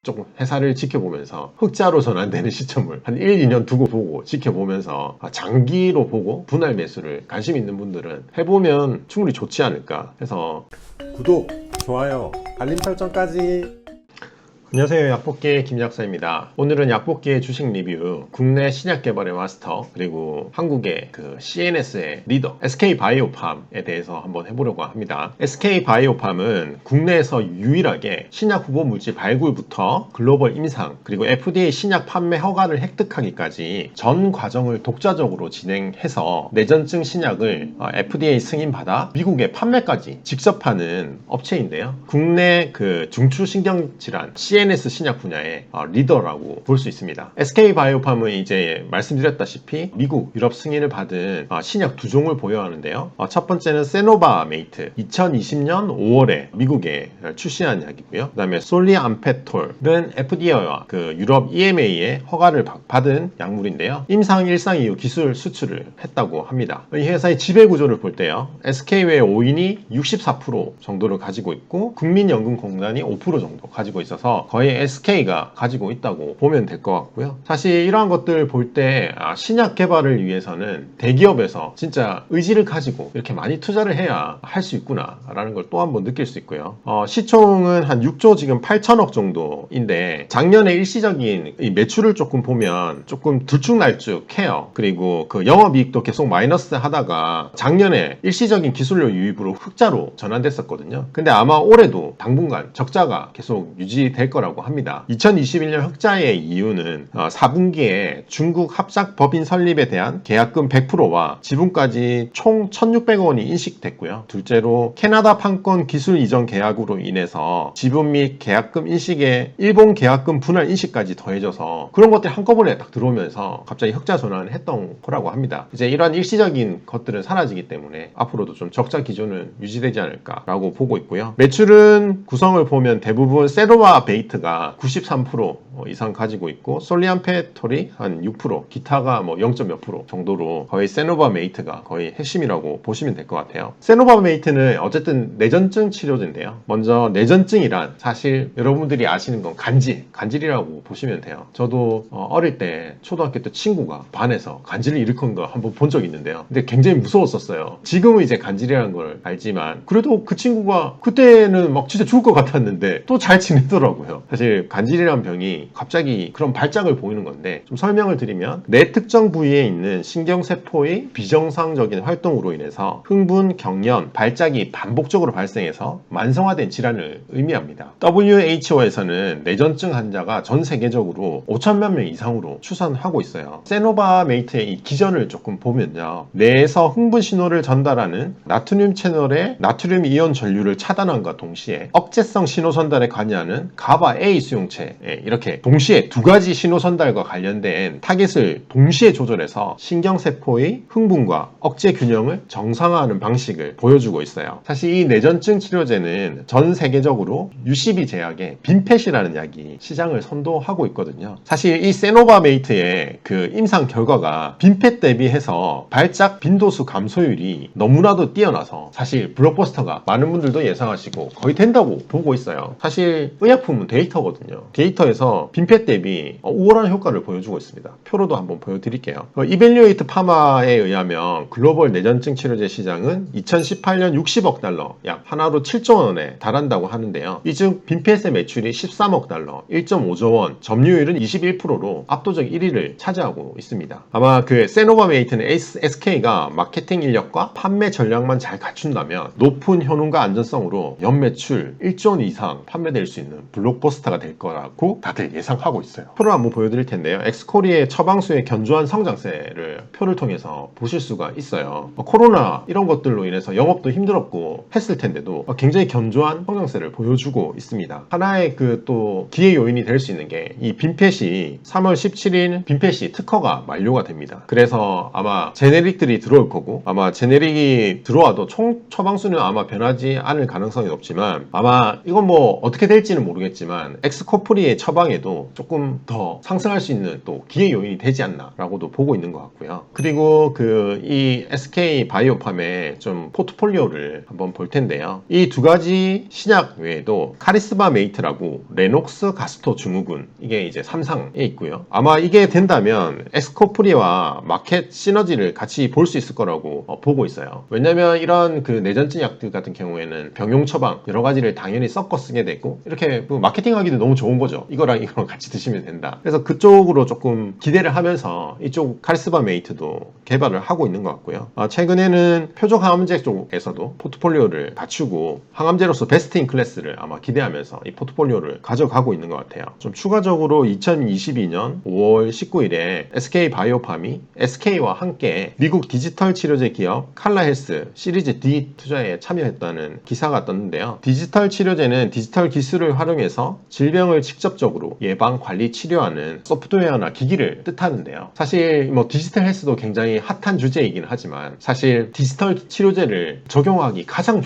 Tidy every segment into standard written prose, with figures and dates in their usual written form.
조금 회사를 지켜보면서 흑자로 전환되는 시점을 한 1, 2년 두고 보고 지켜보면서 장기로 보고 분할 매수를 관심 있는 분들은 해보면 충분히 좋지 않을까 해서 구독, 좋아요, 알림 설정까지. 안녕하세요. 약복기의 김약사입니다. 오늘은 약복기의 주식 리뷰, 국내 신약 개발의 마스터, 그리고 한국의 그 CNS의 리더 SK바이오팜에 대해서 한번 해보려고 합니다. SK바이오팜은 국내에서 유일하게 신약 후보 물질 발굴부터 글로벌 임상, 그리고 FDA 신약 판매 허가를 획득하기까지 전 과정을 독자적으로 진행해서 뇌전증 신약을 FDA 승인받아 미국에 판매까지 직접 하는 업체인데요. 국내 그 중추신경질환 CNS 신약 분야의 리더라고 볼 수 있습니다. SK바이오팜은 이제 말씀드렸다시피 미국, 유럽 승인을 받은 신약 두 종을 보유하는데요. 첫 번째는 세노바메이트, 2020년 5월에 미국에 출시한 약이고요. 그 다음에 솔리암페톨은 FDA와 그 유럽 EMA의 허가를 받은 약물인데요. 임상 1상 이후 기술 수출을 했다고 합니다. 이 회사의 지배 구조를 볼 때요. SK 외 5인이 64% 정도를 가지고 있고 국민연금공단이 5% 정도 가지고 있어서 거의 SK가 가지고 있다고 보면 될 것 같고요. 사실 이러한 것들 볼 때 신약 개발을 위해서는 대기업에서 진짜 의지를 가지고 이렇게 많이 투자를 해야 할 수 있구나 라는 걸 또 한번 느낄 수 있고요. 시총은 한 6조 지금 8천억 정도인데 작년에 일시적인 이 매출을 조금 보면 조금 들쭉날쭉해요. 그리고 그 영업이익도 계속 마이너스 하다가 작년에 일시적인 기술료 유입으로 흑자로 전환됐었거든요. 근데 아마 올해도 당분간 적자가 계속 유지될 거라고 합니다. 2021년 흑자의 이유는 4분기에 중국 합작 법인 설립에 대한 계약금 100%와 지분까지 총 1,600억 원이 인식됐고요. 둘째로 캐나다 판권 기술 이전 계약으로 인해서 지분 및 계약금 인식에 일본 계약금 분할 인식까지 더해져서 그런 것들이 한꺼번에 딱 들어오면서 갑자기 흑자 전환을 했던 거라고 합니다. 이제 이러한 일시적인 것들은 사라지기 때문에 앞으로도 좀 적자 기준은 유지되지 않을까라고 보고 있고요. 매출은 구성을 보면 대부분 세로와 베이트가 93% 이상 가지고 있고 솔리암페톨이 한 6%, 기타가 뭐 0. 몇 프로 정도로 거의 세노바메이트가 거의 핵심이라고 보시면 될 것 같아요. 세노바메이트는 어쨌든 뇌전증 치료제인데요. 먼저 뇌전증이란 사실 여러분들이 아시는 건 간질이라고 보시면 돼요. 저도 어릴 때 초등학교 때 친구가 반에서 간질을 일으킨 거 한번 본 적이 있는데요. 근데 굉장히 무서웠었어요. 지금은 이제 간질이라는 걸 알지만 그래도 그 친구가 그때는 막 진짜 죽을 것 같았는데 또 잘 지내더라고요. 사실 간질이란 병이 갑자기 그런 발작을 보이는 건데 좀 설명을 드리면 뇌 특정 부위에 있는 신경세포의 비정상적인 활동으로 인해서 흥분, 경련, 발작이 반복적으로 발생해서 만성화된 질환을 의미합니다. WHO에서는 뇌전증 환자가 전 세계적으로 5천만 명 이상으로 추산하고 있어요. 세노바메이트의 이 기전을 조금 보면요. 뇌에서 흥분 신호를 전달하는 나트륨 채널의 나트륨 이온 전류를 차단함과 동시에 억제성 신호 전달에 관여하는 가바 A 수용체에 이렇게 동시에 두 가지 신호 전달과 관련된 타겟을 동시에 조절해서 신경세포의 흥분과 억제 균형을 정상화하는 방식을 보여주고 있어요. 사실 이 뇌전증 치료제는 전 세계적으로 UCB 제약의 빈펫이라는 약이 시장을 선도하고 있거든요. 사실 이 세노바메이트의 그 임상 결과가 빈펫 대비해서 발작 빈도수 감소율이 너무나도 뛰어나서 사실 블록버스터가 많은 분들도 예상하시고 거의 된다고 보고 있어요. 사실 의약품은 데이터거든요. 데이터에서 빈펫 대비 우월한 효과를 보여주고 있습니다. 표로도 한번 보여드릴게요. 이벨리오이트 파마에 의하면 글로벌 뇌전증 치료제 시장은 2018년 60억 달러, 약 하나로 7조 원에 달한다고 하는데요. 이 중 빈펫의 매출이 13억 달러, 1.5조 원, 점유율은 21%로 압도적 1위를 차지하고 있습니다. 아마 그 세노바메이트는 SK가 마케팅 인력과 판매 전략만 잘 갖춘다면 높은 효능과 안전성으로 연매출 1조 원 이상 판매될 수 있는 블록버스터가 될 거라고 다들 예상하고 있어요. 표를 한번 보여드릴 텐데요. 엑스코리의 처방수의 견조한 성장세를 표를 통해서 보실 수가 있어요. 코로나 이런 것들로 인해서 영업도 힘들었고 했을 텐데도 굉장히 견조한 성장세를 보여주고 있습니다. 하나의 그 또 기회 요인이 될 수 있는 게 이 빈펫이 3월 17일 빈펫이 특허가 만료가 됩니다. 그래서 아마 제네릭들이 들어올 거고 아마 제네릭이 들어와도 총 처방수는 아마 변하지 않을 가능성이 높지만 아마 이건 뭐 어떻게 될지는 모르겠지만 있지만 엑스코프리의 처방에도 조금 더 상승할 수 있는 또 기회 요인이 되지 않나라고도 보고 있는 것 같고요. 그리고 이 SK 바이오팜의 좀 포트폴리오를 한번 볼 텐데요. 이 두 가지 신약 외에도 카리스마 메이트라고 레녹스 가스토 증후군, 이게 이제 3상에 있고요. 아마 이게 된다면 엑스코프리와 마켓 시너지를 같이 볼 수 있을 거라고 보고 있어요. 왜냐면 이런 그 내전증 약들 같은 경우에는 병용 처방 여러 가지를 당연히 섞어 쓰게 되고 이렇게 마케팅하기도 너무 좋은 거죠. 이거랑 이거랑 같이 드시면 된다. 그래서 그쪽으로 조금 기대를 하면서 이쪽 카리스마 메이트도 개발을 하고 있는 것 같고요. 최근에는 표적 항암제 쪽에서도 포트폴리오를 갖추고 항암제로서 베스트 인 클래스를 아마 기대하면서 이 포트폴리오를 가져가고 있는 것 같아요. 좀 추가적으로 2022년 5월 19일에 SK 바이오팜이 SK와 함께 미국 디지털 치료제 기업 칼라헬스 시리즈 D 투자에 참여했다는 기사가 떴는데요. 디지털 치료제는 디지털 기술을 활용해서 질병을 직접적으로 예방, 관리, 치료하는 소프트웨어나 기기를 뜻하는데요. 사실 뭐 디지털 헬스도 굉장히 핫한 주제이긴 하지만 사실 디지털 치료제를 적용하기 가장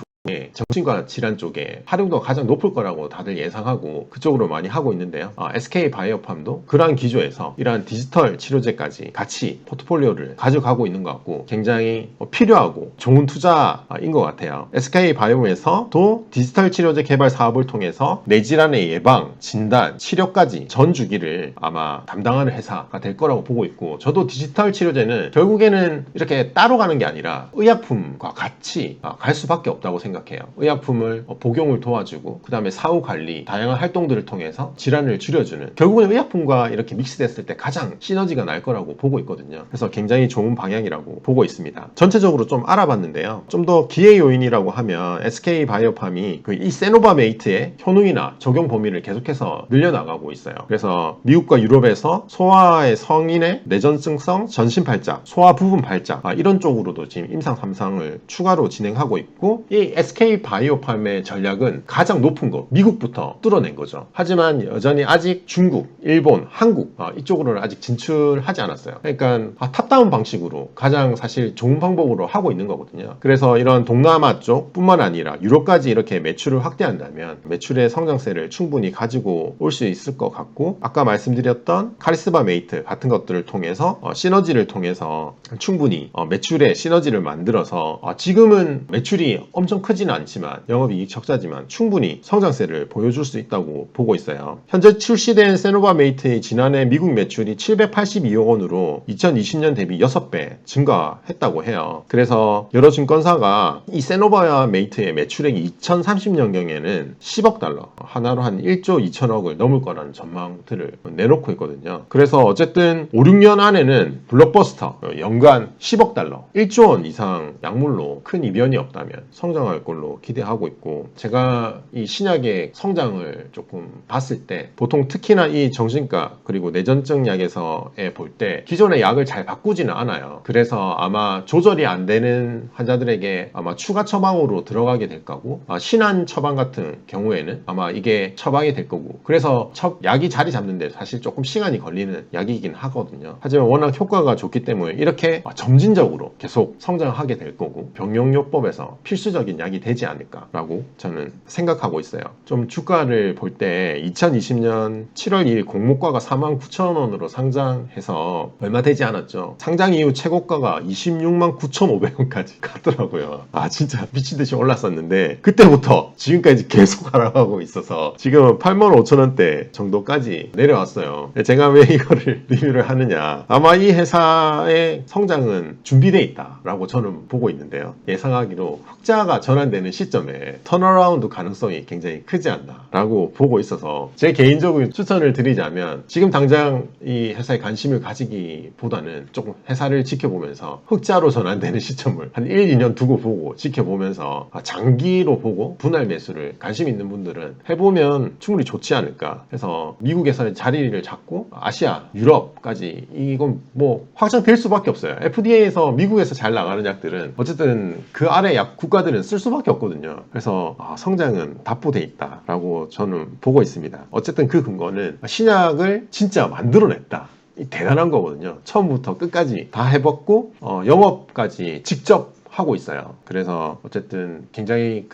정신과 질환 쪽에 활용도가 가장 높을 거라고 다들 예상하고 그쪽으로 많이 하고 있는데요. SK 바이오팜도 그러한 기조에서 이러한 디지털 치료제까지 같이 포트폴리오를 가져가고 있는 것 같고 굉장히 필요하고 좋은 투자인 것 같아요. SK 바이오에서도 디지털 치료제 개발 사업을 통해서 뇌질환의 예방, 진단, 치료까지 전 주기를 아마 담당하는 회사가 될 거라고 보고 있고 저도 디지털 치료제는 결국에는 이렇게 따로 가는 게 아니라 의약품과 같이 갈 수밖에 없다고 생각합니다. 의약품을 복용을 도와주고 그 다음에 사후 관리, 다양한 활동들을 통해서 질환을 줄여주는 결국은 의약품과 이렇게 믹스됐을 때 가장 시너지가 날 거라고 보고 있거든요. 그래서 굉장히 좋은 방향이라고 보고 있습니다. 전체적으로 좀 알아봤는데요. 좀 더 기회 요인이라고 하면 SK 바이오팜이 이 세노바메이트의 효능이나 적용 범위를 계속해서 늘려나가고 있어요. 그래서 미국과 유럽에서 소아의 성인의 내전증성 전신팔자, 소아 부분 팔자 이런 쪽으로도 지금 임상 3상을 추가로 진행하고 있고 이 SK 바이오팜의 전략은 가장 높은 곳 미국부터 뚫어낸 거죠. 하지만 여전히 아직 중국, 일본, 한국 이쪽으로는 아직 진출하지 않았어요. 그러니까 탑다운 방식으로 가장 사실 좋은 방법으로 하고 있는 거거든요. 그래서 이런 동남아 쪽 뿐만 아니라 유럽까지 이렇게 매출을 확대한다면 매출의 성장세를 충분히 가지고 올 수 있을 것 같고 아까 말씀드렸던 카리스마 메이트 같은 것들을 통해서 시너지를 통해서 충분히 매출의 시너지를 만들어서 지금은 매출이 엄청 크지는 않지만 영업이익 적자지만 충분히 성장세를 보여줄 수 있다고 보고 있어요. 현재 출시된 세노바메이트의 지난해 미국 매출이 782억 원으로 2020년 대비 6배 증가했다고 해요. 그래서 여러 증권사가 이 세노바메이트의 매출액이 2030년경에는 10억 달러, 하나로 한 1조 2천억을 넘을 거라는 전망들을 내놓고 있거든요. 그래서 어쨌든 5, 6년 안에는 블록버스터 연간 10억 달러, 1조 원 이상 약물로 큰 이변이 없다면 성장할 걸로 기대하고 있고 제가 이 신약의 성장을 조금 봤을 때 보통 특히나 이 정신과 그리고 내전증 약에서에 볼 때 기존의 약을 잘 바꾸지는 않아요. 그래서 아마 조절이 안 되는 환자들에게 아마 추가 처방으로 들어가게 될 거고 신한 처방 같은 경우에는 아마 이게 처방이 될 거고 그래서 약이 자리 잡는데 사실 조금 시간이 걸리는 약이긴 하거든요. 하지만 워낙 효과가 좋기 때문에 이렇게 점진적으로 계속 성장하게 될 거고 병용요법에서 필수적인 약이 되지 않을까라고 저는 생각하고 있어요. 좀 주가를 볼 때 2020년 7월 2일 공모가가 49,000원으로 상장해서 얼마 되지 않았죠. 상장 이후 최고가가 26만 9,500원까지 갔더라고요. 진짜 미친듯이 올랐었는데 그때부터 지금까지 계속 하락하고 있어서 지금은 85,000원대 정도까지 내려왔어요. 제가 왜 이거를 리뷰를 하느냐 아마 이 회사의 성장은 준비되어 있다라고 저는 보고 있는데요. 예상하기로 흑자가 전환되는 시점에 턴어라운드 가능성이 굉장히 크지 않나 라고 보고 있어서 제 개인적인 추천을 드리자면 지금 당장 이 회사에 관심을 가지기보다는 조금 회사를 지켜보면서 흑자로 전환되는 시점을 한 1, 2년 두고 보고 지켜보면서 장기로 보고 분할 매수를 관심 있는 분들은 해보면 충분히 좋지 않을까 해서 미국에서는 자리를 잡고 아시아, 유럽까지 이건 뭐 확장될 수밖에 없어요. FDA에서 미국에서 잘 나가는 약들은 어쨌든 그 아래 약 국가들은 쓸 수밖에 없거든요. 그래서 성장은 답보돼 있다라고 저는 보고 있습니다. 어쨌든 그 근거는 신약을 진짜 만들어냈다. 대단한 거거든요. 처음부터 끝까지 다 해봤고 영업까지 직접 하고 있어요. 그래서 어쨌든 굉장히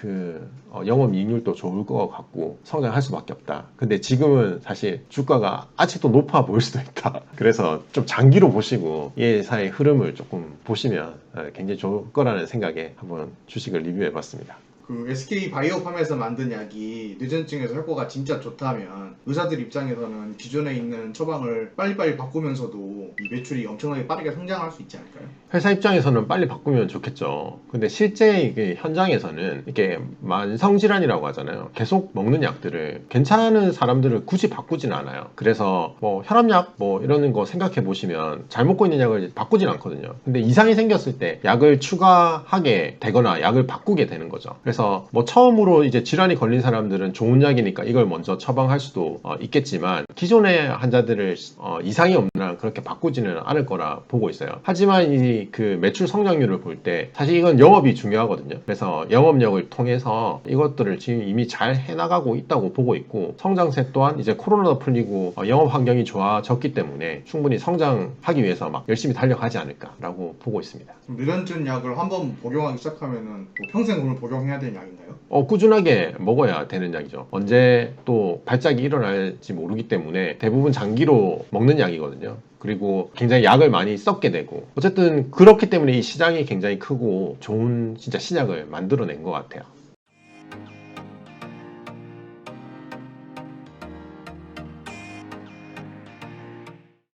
영업이익률도 좋을 것 같고 성장할 수밖에 없다. 근데 지금은 사실 주가가 아직도 높아 보일 수도 있다. 그래서 좀 장기로 보시고 이 회사의 흐름을 조금 보시면 굉장히 좋을 거라는 생각에 한번 주식을 리뷰해 봤습니다. 그 SK 바이오팜에서 만든 약이 뇌전증에서 효과가 진짜 좋다면 의사들 입장에서는 기존에 있는 처방을 빨리빨리 바꾸면서도 이 매출이 엄청나게 빠르게 성장할 수 있지 않을까요? 회사 입장에서는 빨리 바꾸면 좋겠죠. 근데 실제 이게 현장에서는 이게 만성질환이라고 하잖아요. 계속 먹는 약들을 괜찮은 사람들을 굳이 바꾸진 않아요. 그래서 뭐 혈압약 뭐 이런 거 생각해 보시면 잘 먹고 있는 약을 바꾸진 않거든요. 근데 이상이 생겼을 때 약을 추가하게 되거나 약을 바꾸게 되는 거죠. 그래서 뭐 처음으로 이제 질환이 걸린 사람들은 좋은 약이니까 이걸 먼저 처방할 수도 있겠지만 기존의 환자들을 이상이 없는 한 그렇게 바꾸지는 않을 거라 보고 있어요. 하지만 이 그 매출 성장률을 볼 때 사실 이건 영업이 중요하거든요. 그래서 영업력을 통해서 이것들을 지금 이미 잘 해나가고 있다고 보고 있고 성장세 또한 이제 코로나도 풀리고 영업 환경이 좋아졌기 때문에 충분히 성장하기 위해서 막 열심히 달려가지 않을까라고 보고 있습니다. 그럼 뇌전증 약을 한번 복용하기 시작하면은 뭐 평생 그걸 복용해야 되는 약인가요? 꾸준하게 먹어야 되는 약이죠. 언제 또 발작이 일어날지 모르기 때문에 대부분 장기로 먹는 약이거든요. 그리고 굉장히 약을 많이 썩게 되고 어쨌든 그렇기 때문에 이 시장이 굉장히 크고 좋은 진짜 신약을 만들어낸 것 같아요.